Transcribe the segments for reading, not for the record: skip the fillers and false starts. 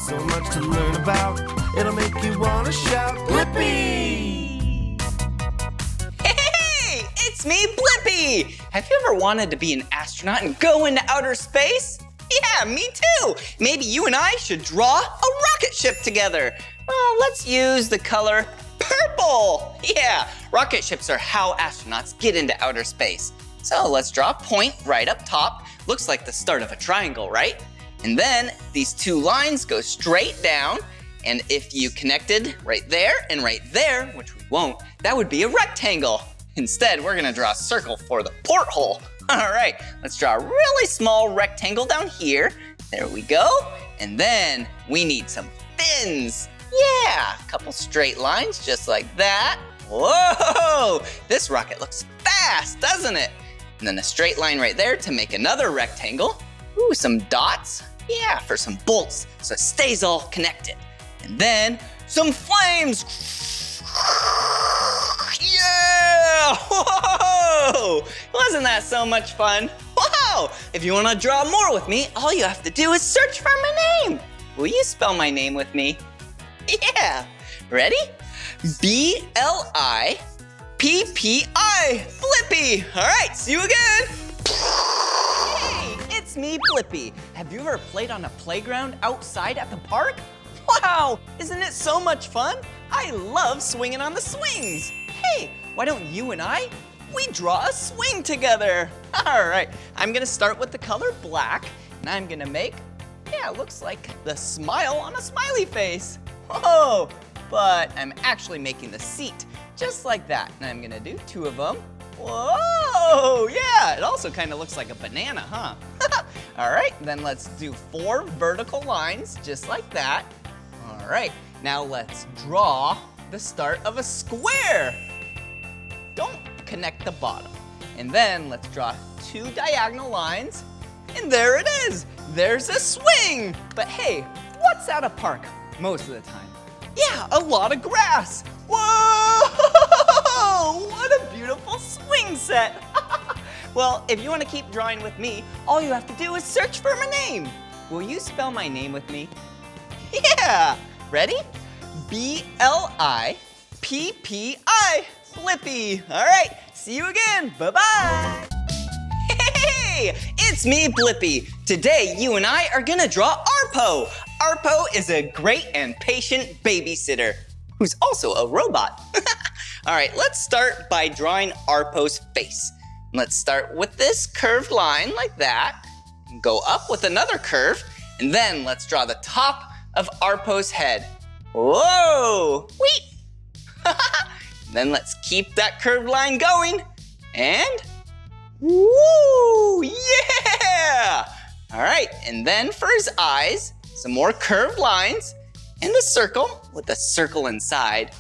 so much to learn about. It'll make you want to shout, Blippi! Hey, it's me, Blippi! Have you ever wanted to be an astronaut and go into outer space? Yeah, me too! Maybe you and I should draw a rocket ship together. Well, let's use the color purple! Yeah, rocket ships are how astronauts get into outer space. So let's draw a point right up top. Looks like the start of a triangle, right? And then these two lines go straight down. And if you connected right there and right there, which we won't, that would be a rectangle. Instead, we're gonna draw a circle for the porthole. All right, let's draw a really small rectangle down here. There we go. And then we need some fins. Yeah, a couple straight lines just like that. Whoa, this rocket looks fast, doesn't it? And then a straight line right there to make another rectangle. Ooh, some dots. Yeah, for some bolts, so it stays all connected. And then some flames. Yeah! Whoa! Wasn't that so much fun? Wow! If you want to draw more with me, all you have to do is search for my name. Will you spell my name with me? Yeah. Ready? B-L-I-P-P-I. Blippi. All right, see you again. Hey, it's me, Blippi. Have you ever played on a playground outside at the park? Wow, isn't it so much fun? I love swinging on the swings. Hey, why don't you and we draw a swing together? All right, I'm gonna start with the color black, and I'm gonna make, yeah, it looks like the smile on a smiley face. Whoa, but I'm actually making the seat just like that. And I'm gonna do two of them. Whoa, yeah, it also kind of looks like a banana, huh? All right, then let's do 4 vertical lines just like that. All right, now let's draw the start of a square. Don't connect the bottom. And then let's draw 2 diagonal lines. And there it is. There's a swing. But hey, what's at a park most of the time? Yeah, a lot of grass. Whoa! What a beautiful swing set. Well, if you want to keep drawing with me, all you have to do is search for my name. Will you spell my name with me? Yeah, ready? B-L-I-P-P-I, Blippi. All right, see you again, bye-bye. Hey, it's me, Blippi. Today, you and I are gonna draw Arpo. Arpo is a great and patient babysitter who's also a robot. All right, let's start by drawing Arpo's face. Let's start with this curved line like that, go up with another curve, and then let's draw the top of Arpo's head. Whoa, wait. Then let's keep that curved line going, and woo, yeah. All right, and then for his eyes, some more curved lines, and a circle with a circle inside,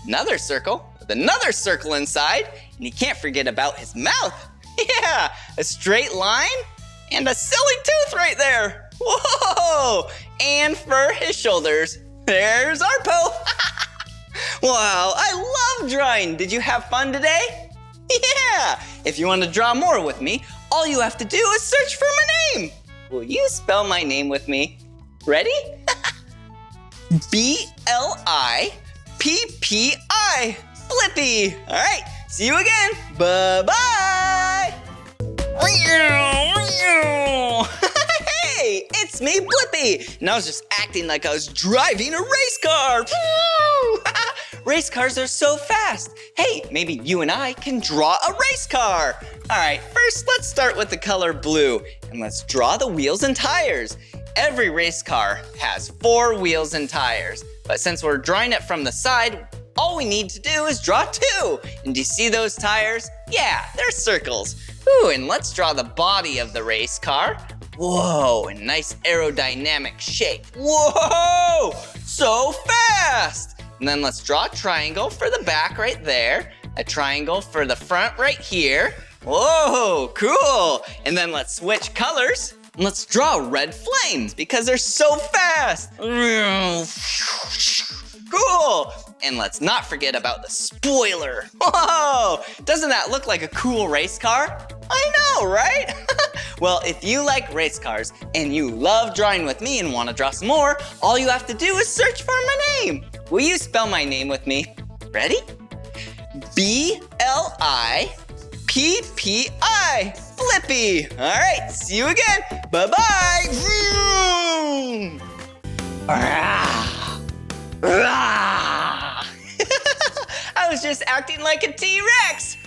another circle with another circle inside, and you can't forget about his mouth. Yeah, a straight line and a silly tooth right there. Whoa! And for his shoulders, there's Arpo. Wow, I love drawing. Did you have fun today? Yeah, if you want to draw more with me, all you have to do is search for my name. Will you spell my name with me? Ready? B-L-I-P-P-I, Blippi. All right, see you again. Bye-bye. Hey, it's me, Blippi. And I was just acting like I was driving a race car. Race cars are so fast. Hey, maybe you and I can draw a race car. All right, first let's start with the color blue. And let's draw the wheels and tires. Every race car has 4 wheels and tires. But since we're drawing it from the side, all we need to do is draw 2. And do you see those tires? Yeah, they're circles. Ooh, and let's draw the body of the race car. Whoa, a nice aerodynamic shape. Whoa, so fast. And then let's draw a triangle for the back right there. A triangle for the front right here. Whoa, cool. And then let's switch colors. And let's draw red flames because they're so fast. Cool. And let's not forget about the spoiler. Whoa! Doesn't that look like a cool race car? I know, right? Well, if you like race cars and you love drawing with me and want to draw some more, all you have to do is search for my name. Will you spell my name with me? Ready? B-L-I-P-P-I. Blippi. All right, see you again. Bye-bye. Vroom. I was just acting like a T-Rex.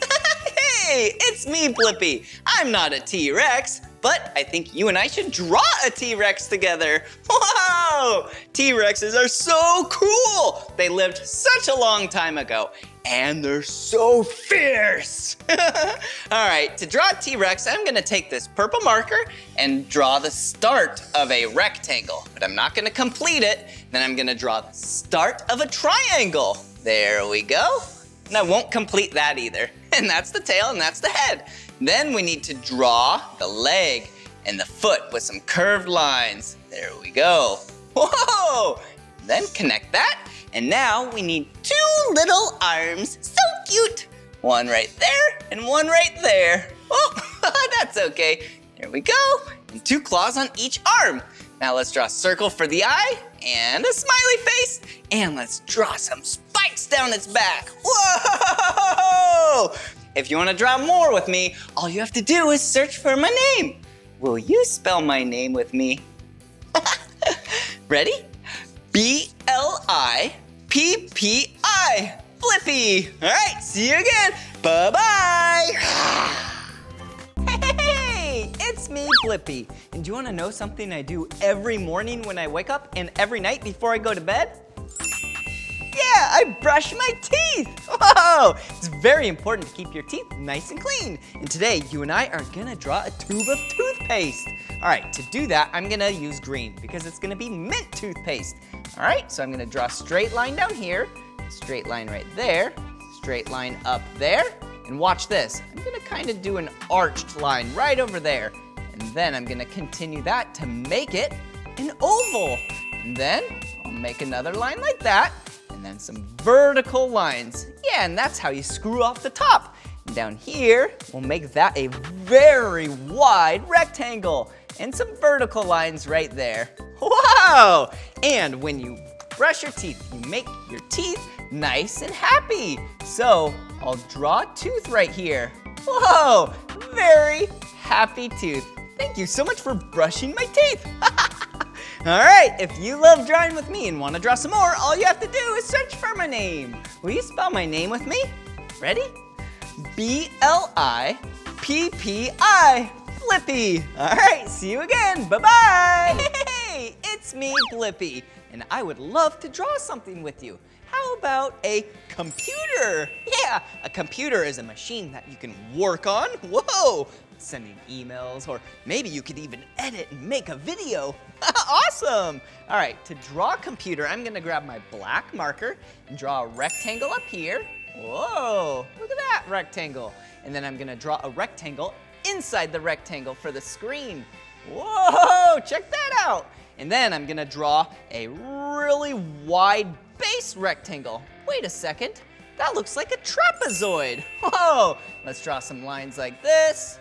Hey, it's me, Blippi. I'm not a T-Rex, but I think you and I should draw a T-Rex together. Whoa! T-Rexes are so cool. They lived such a long time ago, and they're so fierce. All right, to draw a T-Rex, I'm gonna take this purple marker and draw the start of a rectangle, but I'm not gonna complete it. Then I'm gonna draw the start of a triangle. There we go. And I won't complete that either. And that's the tail and that's the head. Then we need to draw the leg and the foot with some curved lines. There we go. Whoa! Then connect that. And now we need two little arms. So cute. One right there and one right there. Oh, that's okay. There we go. And two claws on each arm. Now let's draw a circle for the eye and a smiley face. And let's draw some spikes down its back. Whoa! If you want to draw more with me, all you have to do is search for my name. Will you spell my name with me? Ready? B-L-I-P-P-I. Blippi. All right, see you again. Bye-bye. Hey, it's me, Blippi. And do you want to know something I do every morning when I wake up and every night before I go to bed? Yeah, I brush my teeth. Whoa! It's very important to keep your teeth nice and clean. And today, you and I are gonna draw a tube of toothpaste. All right, to do that, I'm gonna use green because it's gonna be mint toothpaste. All right, so I'm gonna draw a straight line down here, straight line right there, straight line up there, and watch this. I'm gonna kind of do an arched line right over there. And then I'm gonna continue that to make it an oval. And then I'll make another line like that. And then some vertical lines. Yeah, and that's how you screw off the top. And down here, we'll make that a very wide rectangle. And some vertical lines right there. Wow! And when you brush your teeth, you make your teeth nice and happy. So I'll draw a tooth right here. Whoa! Very happy tooth. Thank you so much for brushing my teeth. All right, if you love drawing with me and want to draw some more, all you have to do is search for my name. Will you spell my name with me? Ready? B-L-I-P-P-I. Blippi. All right, see you again. Bye-bye. Hey, it's me, Blippi, and I would love to draw something with you. How about a computer? Yeah, a computer is a machine that you can work on. Whoa! Sending emails, or maybe you could even edit and make a video. Awesome! All right, to draw a computer, I'm gonna grab my black marker and draw a rectangle up here. Whoa, look at that rectangle. And then I'm gonna draw a rectangle inside the rectangle for the screen. Whoa, check that out. And then I'm gonna draw a really wide base rectangle. Wait a second, that looks like a trapezoid. Whoa, let's draw some lines like this.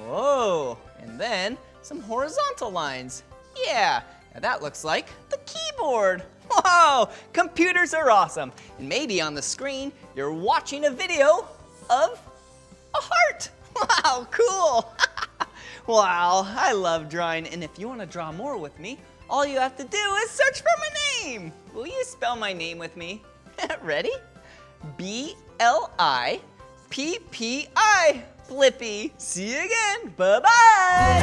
Whoa, and then some horizontal lines. Yeah, now that looks like the keyboard. Whoa, computers are awesome. And maybe on the screen, you're watching a video of a heart. Wow, cool. Wow, I love drawing. And if you want to draw more with me, all you have to do is search for my name. Will you spell my name with me? Ready? B-L-I-P-P-I. Blippi. See you again. Bye-bye.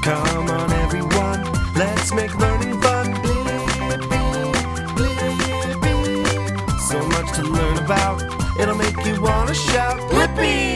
Come on, everyone, let's make learning fun. So much to learn about, it'll make you want to shout, Blippi!